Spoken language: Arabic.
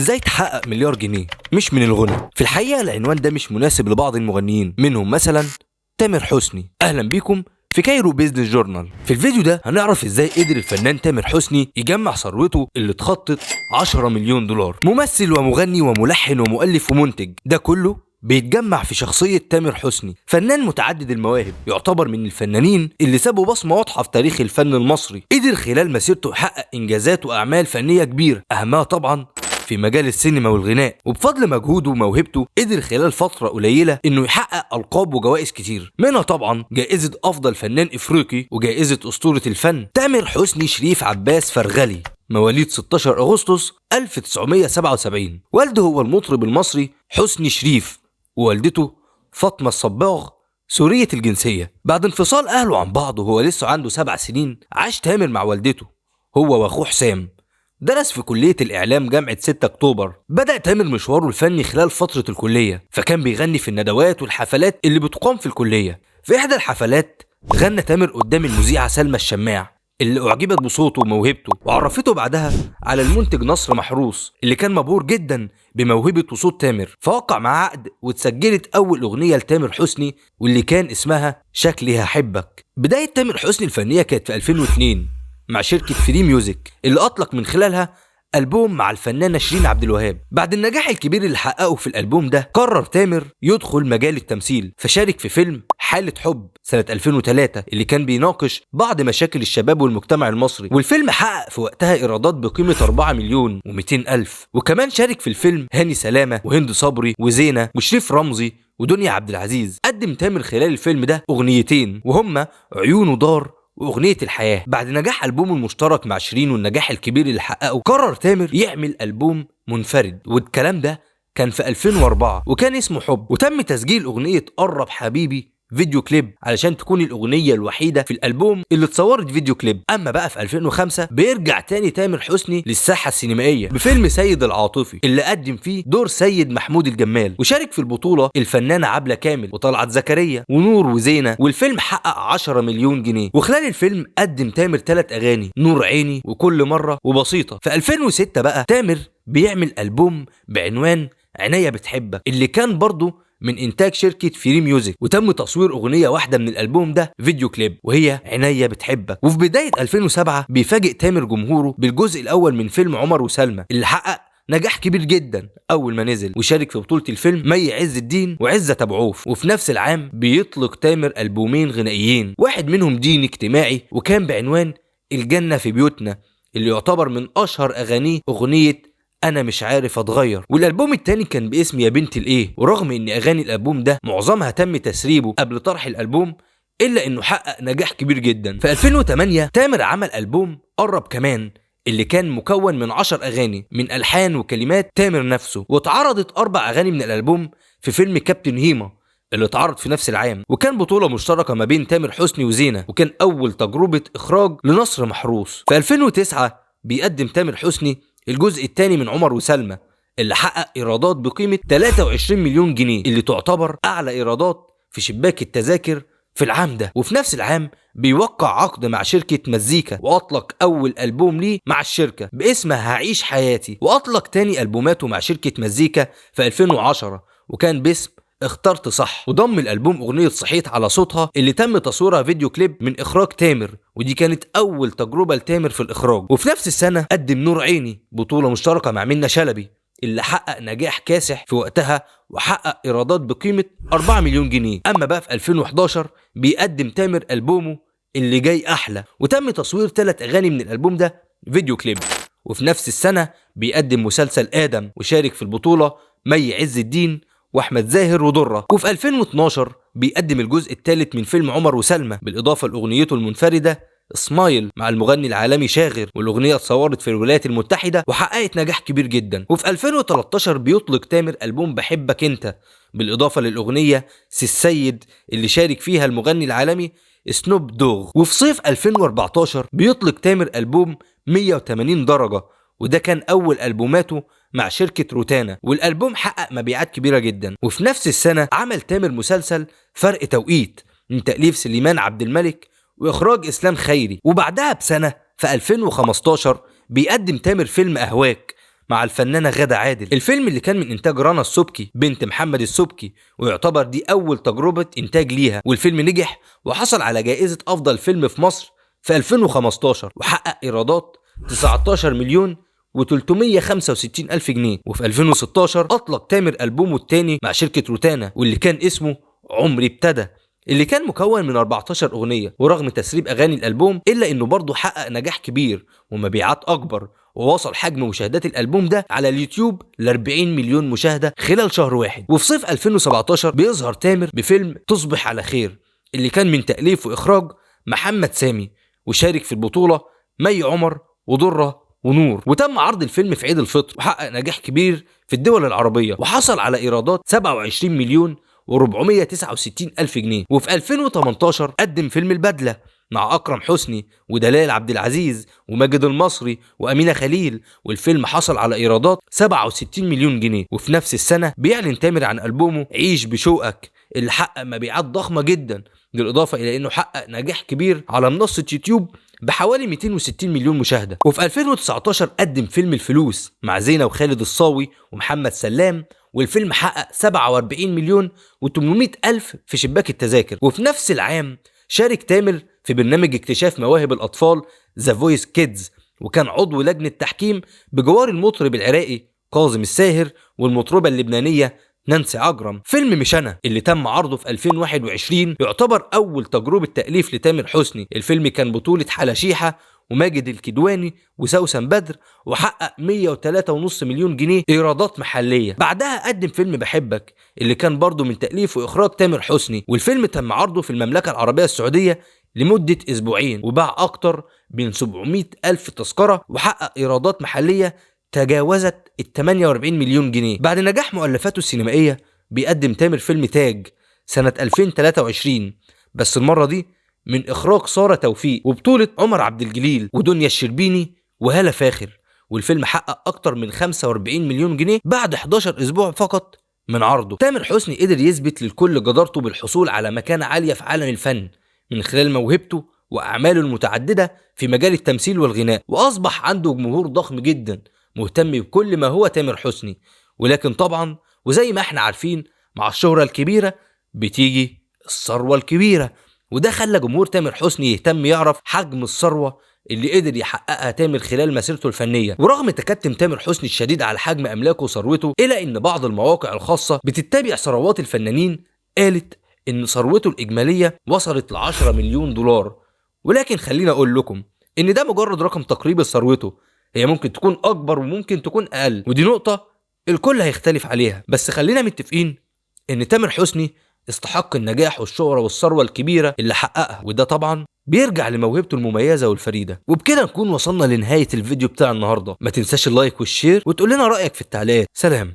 ازاي تحقق مليار جنيه مش من الغنى؟ في الحقيقة العنوان ده مش مناسب لبعض المغنيين، منهم مثلا تامر حسني. اهلا بيكم في كايرو بيزنس جورنال. في الفيديو ده هنعرف ازاي قدر الفنان تامر حسني يجمع ثروته اللي تخطط 10 مليون دولار. ممثل ومغني وملحن ومؤلف ومنتج، ده كله بيتجمع في شخصية تامر حسني. فنان متعدد المواهب، يعتبر من الفنانين اللي سابوا بصمة واضحة في تاريخ الفن المصري. قدر خلال مسيرته يحقق إنجازات وأعمال فنية كبيرة، أهمها طبعا في مجال السينما والغناء. وبفضل مجهوده وموهبته قدر خلال فترة قليلة انه يحقق ألقاب وجوائز كتير، منها طبعا جائزة أفضل فنان إفريقي وجائزة أسطورة الفن. تامر حسني شريف عباس فرغلي، مواليد 16 أغسطس 1977. والده هو المطرب المصري حسني شريف، ووالدته فاطمة الصباغ سورية الجنسية. بعد انفصال أهله عن بعض وهو لسه عنده 7 سنين، عاش تامر مع والدته هو وأخوه حسام. درس في كلية الإعلام جامعة 6 أكتوبر. بدأ تامر مشواره الفني خلال فترة الكلية، فكان بيغني في الندوات والحفلات اللي بتقام في الكلية. في إحدى الحفلات غنى تامر قدام المذيعة سلمى الشماع، اللي أعجبت بصوته وموهبته، وعرفته بعدها على المنتج نصر محروس اللي كان مبهور جدا بموهبة وصوت تامر، فوقع معاه عقد واتسجلت أول أغنية لتامر حسني واللي كان اسمها شكلي هحبك. بداية تامر حسني الفنية كانت في 2002 مع شركة فري ميوزك، اللي أطلق من خلالها ألبوم مع الفنانة شيرين عبد الوهاب. بعد النجاح الكبير اللي حققه في الألبوم ده، قرر تامر يدخل مجال التمثيل، فشارك في فيلم حالة حب سنة 2003 اللي كان بيناقش بعض مشاكل الشباب والمجتمع المصري، والفيلم حقق في وقتها إيرادات بقيمة 4 مليون و200 ألف. وكمان شارك في الفيلم هاني سلامة وهند صبري وزينة وشريف رمزي ودنيا عبد العزيز. قدم تامر خلال الفيلم ده أغنيتين، وهما عيون ودار وأغنية الحياة. بعد نجاح ألبومه المشترك مع شيرين والنجاح الكبير اللي حققه، قرر تامر يعمل ألبوم منفرد، والكلام ده كان في 2004 وكان اسمه حب. وتم تسجيل أغنية قرب حبيبي فيديو كليب علشان تكون الأغنية الوحيدة في الألبوم اللي اتصورت فيديو كليب. أما بقى في 2005 بيرجع تاني تامر حسني للساحة السينمائية بفيلم سيد العاطفي، اللي قدم فيه دور سيد محمود الجمال، وشارك في البطولة الفنانة عبلة كامل وطلعت زكريا ونور وزينة. والفيلم حقق 10 مليون جنيه. وخلال الفيلم قدم تامر 3 أغاني، نور عيني وكل مرة وبسيطة. في 2006 بقى تامر بيعمل ألبوم بعنوان عناية بتحبك، اللي كان برضه من إنتاج شركة فري ميوزك، وتم تصوير أغنية واحدة من الألبوم ده فيديو كليب، وهي عناية بتحبك. وفي بداية 2007 بيفاجئ تامر جمهوره بالجزء الأول من فيلم عمر وسلمى، اللي حقق نجاح كبير جدا أول ما نزل، وشارك في بطولة الفيلم مي عز الدين وعزة أبو عوف. وفي نفس العام بيطلق تامر ألبومين غنائيين، واحد منهم ديني اجتماعي وكان بعنوان الجنة في بيوتنا، اللي يعتبر من أشهر أغانيه أغنية أنا مش عارف أتغير. والألبوم التاني كان باسم يا بنت الإيه. ورغم إن أغاني الألبوم ده معظمها تم تسريبه قبل طرح الألبوم، إلا إنه حقق نجاح كبير جدا. في 2008 تامر عمل ألبوم قرب كمان، اللي كان مكون من 10 أغاني من ألحان وكلمات تامر نفسه، واتعرضت 4 أغاني من الألبوم في فيلم كابتن هيما اللي اتعرض في نفس العام، وكان بطولة مشتركة ما بين تامر حسني وزينة، وكان أول تجربة إخراج لنصر محروس. في 2009 بيقدم تامر حسني الجزء الثاني من عمر وسلمى، اللي حقق إيرادات بقيمة 23 مليون جنيه، اللي تعتبر أعلى إيرادات في شباك التذاكر في العام ده. وفي نفس العام بيوقع عقد مع شركة مزيكا، وأطلق أول ألبوم ليه مع الشركة باسم هعيش حياتي. وأطلق تاني ألبوماته مع شركة مزيكا في 2010 وكان باسم اخترت صح. وضم الألبوم أغنية صحيت على صوتها، اللي تم تصويرها فيديو كليب من إخراج تامر، ودي كانت أول تجربة لتامر في الإخراج. وفي نفس السنة قدم نور عيني بطولة مشتركة مع منة شلبي، اللي حقق نجاح كاسح في وقتها وحقق إيرادات بقيمة 4 مليون جنيه. أما بقى في 2011 بيقدم تامر ألبومه اللي جاي أحلى، وتم تصوير 3 أغاني من الألبوم ده فيديو كليب. وفي نفس السنة بيقدم مسلسل آدم، وشارك في البطولة مي عز الدين واحمد زاهر ودره. وفي 2012 بيقدم الجزء الثالث من فيلم عمر وسلمى، بالاضافه لاغنيته المنفرده سمايل مع المغني العالمي شاغر، والاغنيه اتصورت في الولايات المتحده وحققت نجاح كبير جدا. وفي 2013 بيطلق تامر البوم بحبك انت، بالاضافه للاغنيه سي السيد اللي شارك فيها المغني العالمي سنوب دوغ. وفي صيف 2014 بيطلق تامر البوم 180 درجه، وده كان أول ألبوماته مع شركة روتانا، والألبوم حقق مبيعات كبيرة جدا. وفي نفس السنة عمل تامر مسلسل فرق توقيت من تأليف سليمان عبد الملك وإخراج إسلام خيري. وبعدها بسنة في 2015 بيقدم تامر فيلم أهواك مع الفنانة غادة عادل. الفيلم اللي كان من إنتاج رنا السبكي بنت محمد السبكي، ويعتبر دي أول تجربة إنتاج ليها، والفيلم نجح وحصل على جائزة أفضل فيلم في مصر في 2015 وحقق إيرادات 19 مليون و365 ألف جنيه. وفي 2016 أطلق تامر ألبومه الثاني مع شركة روتانا واللي كان اسمه عمري ابتدى، اللي كان مكون من 14 أغنية. ورغم تسريب أغاني الألبوم إلا إنه برضه حقق نجاح كبير ومبيعات أكبر، ووصل حجم مشاهدات الألبوم ده على اليوتيوب ل 40 مليون مشاهدة خلال شهر واحد. وفي صيف 2017 بيظهر تامر بفيلم تصبح على خير اللي كان من تأليف وإخراج محمد سامي، وشارك في البطولة مي عمر ودرة ونور. وتم عرض الفيلم في عيد الفطر وحقق نجاح كبير في الدول العربية، وحصل على إيرادات 27 مليون و469 ألف جنيه. وفي 2018 قدم فيلم البدلة مع أكرم حسني ودلال عبد العزيز وماجد المصري وأمينة خليل، والفيلم حصل على إيرادات 67 مليون جنيه. وفي نفس السنة بيعلن تامر عن ألبومه عيش بشوقك اللي حقق مبيعات ضخمة جدا، بالإضافة إلى أنه حقق نجاح كبير على منصة يوتيوب بحوالي 260 مليون مشاهدة. وفي 2019 قدم فيلم الفلوس مع زينة وخالد الصاوي ومحمد سلام، والفيلم حقق 47 مليون و800 ألف في شباك التذاكر. وفي نفس العام شارك تامر في برنامج اكتشاف مواهب الأطفال ذا فويس كيدز، وكان عضو لجنة تحكيم بجوار المطرب العراقي كاظم الساهر والمطربة اللبنانية نانسي عجرم. فيلم مش أنا اللي تم عرضه في 2021 يعتبر أول تجربة تأليف لتامر حسني. الفيلم كان بطولة حلا شيحة وماجد الكدواني وسوسن بدر، وحقق 103.5 مليون جنيه إيرادات محلية. بعدها قدم فيلم بحبك اللي كان برضه من تأليف وإخراج تامر حسني، والفيلم تم عرضه في المملكة العربية السعودية لمدة أسبوعين، وباع أكتر من 700 ألف تذكرة، وحقق إيرادات محلية تجاوزت 48 مليون جنيه. بعد نجاح مؤلفاته السينمائية بيقدم تامر فيلم تاج سنة 2023، بس المرة دي من إخراج سارة توفيق وبطولة عمر عبد الجليل ودنيا الشربيني وهالة فاخر، والفيلم حقق أكتر من 45 مليون جنيه بعد 11 أسبوع فقط من عرضه. تامر حسني قدر يثبت للكل جدارته بالحصول على مكانة عالية في عالم الفن من خلال موهبته وأعماله المتعددة في مجال التمثيل والغناء، وأصبح عنده جمهور ضخم جدا مهتم بكل ما هو تامر حسني. ولكن طبعا وزي ما احنا عارفين مع الشهرة الكبيرة بتيجي الثروة الكبيرة، وده خلى جمهور تامر حسني يهتم يعرف حجم الثروة اللي قدر يحققها تامر خلال مسيرته الفنية. ورغم تكتم تامر حسني الشديد على حجم أملاكه وثروته، إلا إن بعض المواقع الخاصة بتتبع ثروات الفنانين قالت إن ثروته الإجمالية وصلت ل10 مليون دولار. ولكن خلينا أقول لكم إن ده مجرد رقم تقريبي لثروته، هي ممكن تكون أكبر وممكن تكون أقل، ودي نقطة الكل هيختلف عليها. بس خلينا متفقين إن تامر حسني استحق النجاح والشهرة والثروة الكبيرة اللي حققها، وده طبعا بيرجع لموهبته المميزة والفريدة. وبكده نكون وصلنا لنهاية الفيديو بتاع النهاردة. ما تنساش اللايك والشير وتقول لنا رأيك في التعليقات. سلام.